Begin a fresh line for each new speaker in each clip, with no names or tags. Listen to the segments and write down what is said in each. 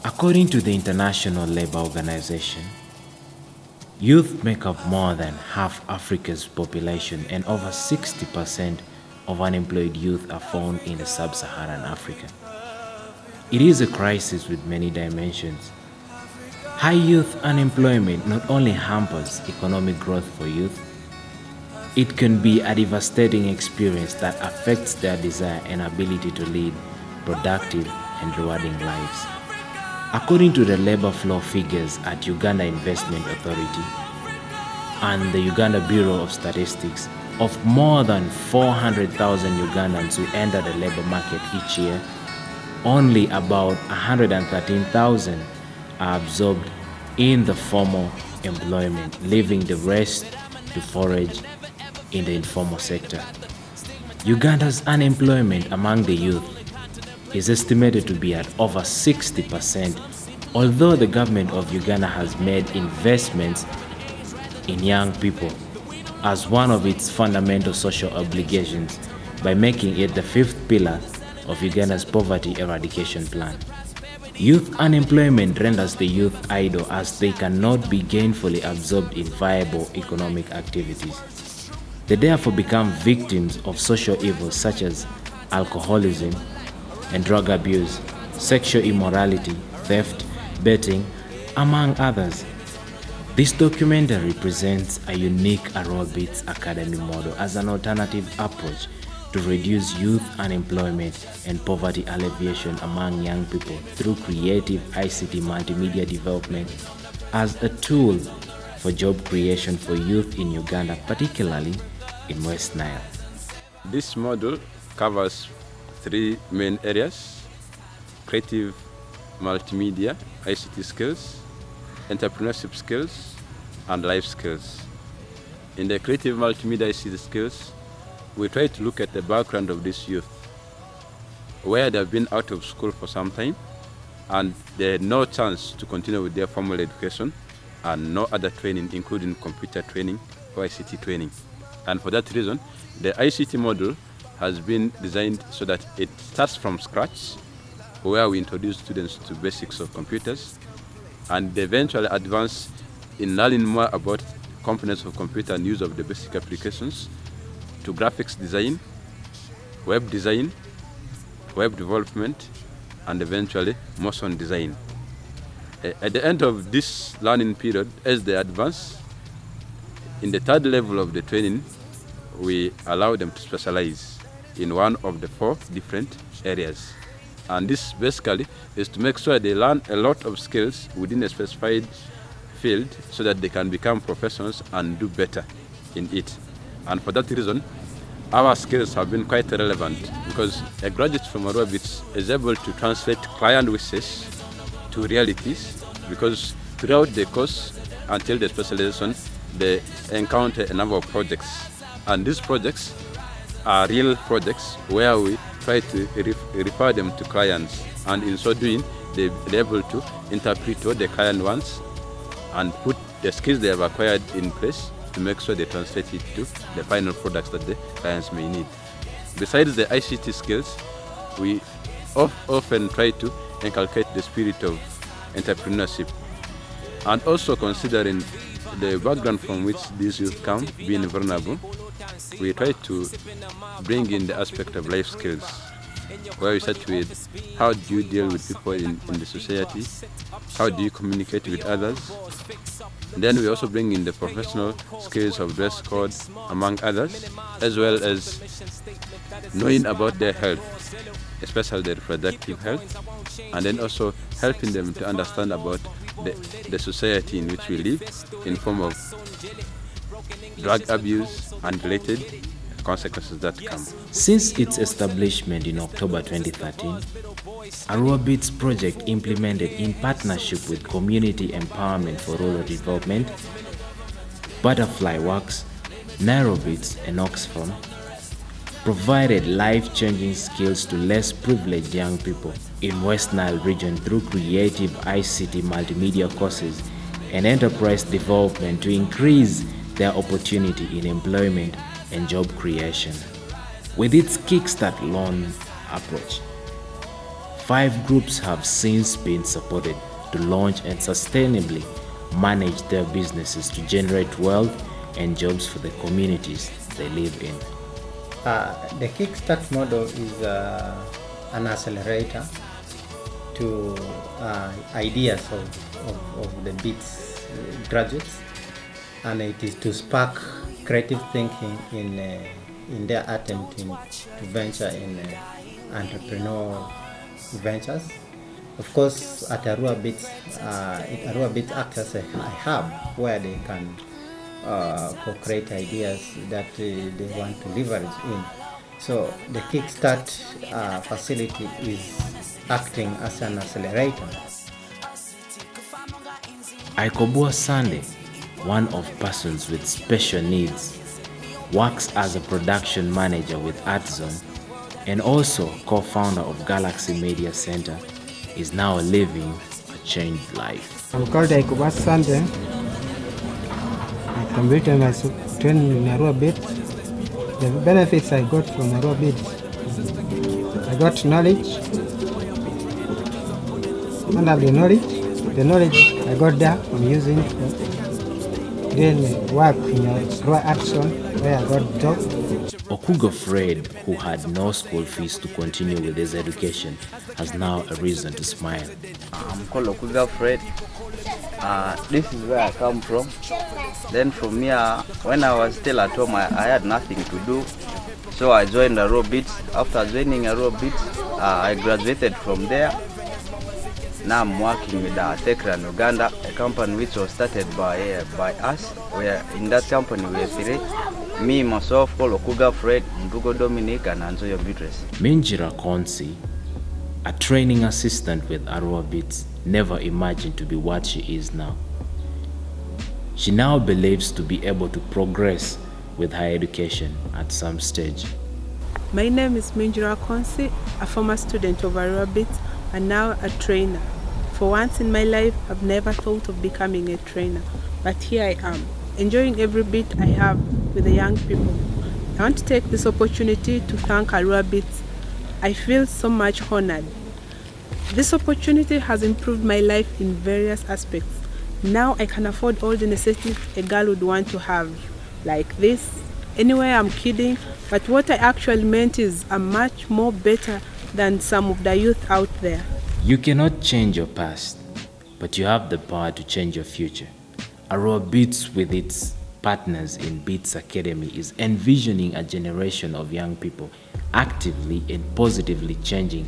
According to the International Labour Organization, youth make up more than half Africa's population, and over 60% of unemployed youth are found in the sub-Saharan Africa. It is a crisis with many dimensions. High youth unemployment not only hampers economic growth for youth, it can be a devastating experience that affects their desire and ability to lead productive and rewarding lives. According to the labor flow figures at Uganda Investment Authority and the Uganda Bureau of Statistics, of more than 400,000 Ugandans who enter the labor market each year, only about 113,000 are absorbed in the formal employment, leaving the rest to forage in the informal sector. Uganda's unemployment among the youth is estimated to be at over 60%, although the government of Uganda has made investments in young people as one of its fundamental social obligations by making it the fifth pillar of Uganda's poverty eradication plan. Youth unemployment renders the youth idle as they cannot be gainfully absorbed in viable economic activities. They therefore become victims of social evils such as alcoholism and drug abuse, sexual immorality, theft, betting, among others. This documentary presents a unique Arua Beats Academy model as an alternative approach to reduce youth unemployment and poverty alleviation among young people through creative ICT multimedia development as a tool for job creation for youth in Uganda, particularly in West Nile.
This model covers three main areas: creative multimedia, ICT skills, entrepreneurship skills, and life skills. In the creative multimedia ICT skills, we try to look at the background of this youth, where they've been out of school for some time and they had no chance to continue with their formal education and no other training, including computer training or ICT training. And for that reason, the ICT model has been designed so that it starts from scratch, where we introduce students to basics of computers, and they eventually advance in learning more about components of computer and use of the basic applications, to graphics design, web development, and eventually motion design. At the end of this learning period, as they advance, in the third level of the training, we allow them to specialize in one of the four different areas. And this basically is to make sure they learn a lot of skills within a specified field so that they can become professionals and do better in it. And for that reason, our skills have been quite relevant because a graduate from Arua Beats is able to translate client wishes to realities, because throughout the course until the specialization, they encounter a number of projects. And these projects are real projects where we try to refer them to clients, and in so doing, they're able to interpret what the client wants and put the skills they have acquired in place to make sure they translate it to the final products that the clients may need. Besides the ICT skills, we often try to inculcate the spirit of entrepreneurship, and also considering the background from which these youth come, being vulnerable, we try to bring in the aspect of life skills, where we start with how do you deal with people in the society, how do you communicate with others. And then we also bring in the professional skills of dress code, among others, as well as knowing about their health, especially their reproductive health, and then also helping them to understand about the society in which we live in form of drug abuse and related consequences that come.
Since its establishment in October 2013, Arua Beats project implemented in partnership with Community Empowerment for Rural Development, Butterfly Works, Nairobeats, and Oxfam, provided life-changing skills to less privileged young people in West Nile region through creative ICT multimedia courses and enterprise development to increase their opportunity in employment and job creation. With its Kickstart loan approach, 5 groups have since been supported to launch and sustainably manage their businesses to generate wealth and jobs for the communities they live in.
The Kickstart model is an accelerator to ideas of the BEATS graduates, and it is to spark creative thinking in their attempt to venture in entrepreneurial ventures. Of course, at Arua BEATS, Arua BEATS acts as a hub where they can co-create ideas that they want to leverage in. So the Kickstart facility is acting as an accelerator.
Aikobua Sunday, one of persons with special needs, works as a production manager with ArtZone and also co-founder of Galaxy Media Center, is now living a changed life.
I'm called Aikobua Sunday. I completed my training in Arua BEATS. The benefits I got from Arua BEATS: I got knowledge. One of the knowledge I got there, I'm using to doing work in Arua ArtZone, where I got job.
Okugo Fred, who had no school fees to continue with his education, has now a reason to smile.
I'm called Okugo Fred. This is where I come from. Then from here, when I was still at home, I had nothing to do. So I joined Arua BEATS. After joining Arua BEATS, I graduated from there. Now I'm working with Tekran Uganda, a company which was started by us. In that company we are 3. Me, myself, called Okugo Fred, Mbugo Dominic, and Anzoyo Beatrice.
Minjira Konsi, a training assistant with Arua BEATS, never imagined to be what she is now. She now believes to be able to progress with her education at some stage.
My name is Minjira Konsi, a former student of Arua BEATS and now a trainer. For once in my life, I've never thought of becoming a trainer, but here I am, enjoying every bit I have with the young people. I want to take this opportunity to thank Arua BEATS. I feel so much honored. This opportunity has improved my life in various aspects. Now I can afford all the necessities a girl would want to have, like this. Anyway, I'm kidding, but what I actually meant is I'm much more better than some of the youth out there.
You cannot change your past, but you have the power to change your future. Arua BEATS, with its partners in BEATS Academy, is envisioning a generation of young people actively and positively changing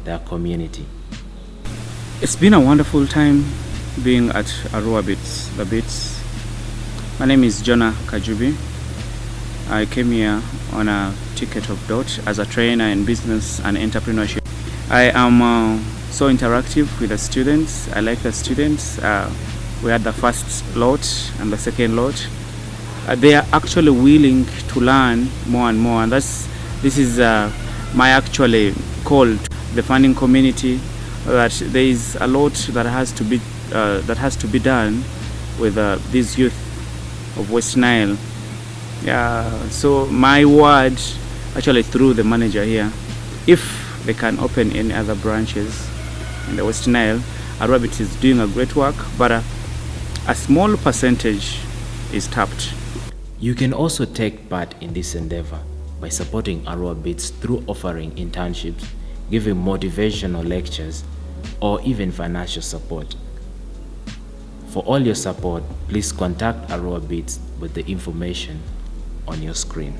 their community.
It's been a wonderful time being at Arua BEATS, the BEATS. My name is Jonah Kajubi. I came here on a ticket of DOT as a trainer in business and entrepreneurship. I am so interactive with the students. I like the students. We had the first lot and the second lot. They are actually willing to learn more and more, and this is my actually call to the funding community, that there is a lot that has to be done with these youth of West Nile. So my word, actually through the manager here, if they can open any other branches in the West Nile, Arua BEATS is doing a great work, but a small percentage is tapped.
You can also take part in this endeavor by supporting Arua BEATS through offering internships, giving motivational lectures, or even financial support. For all your support, please contact Arua BEATS with the information on your screen.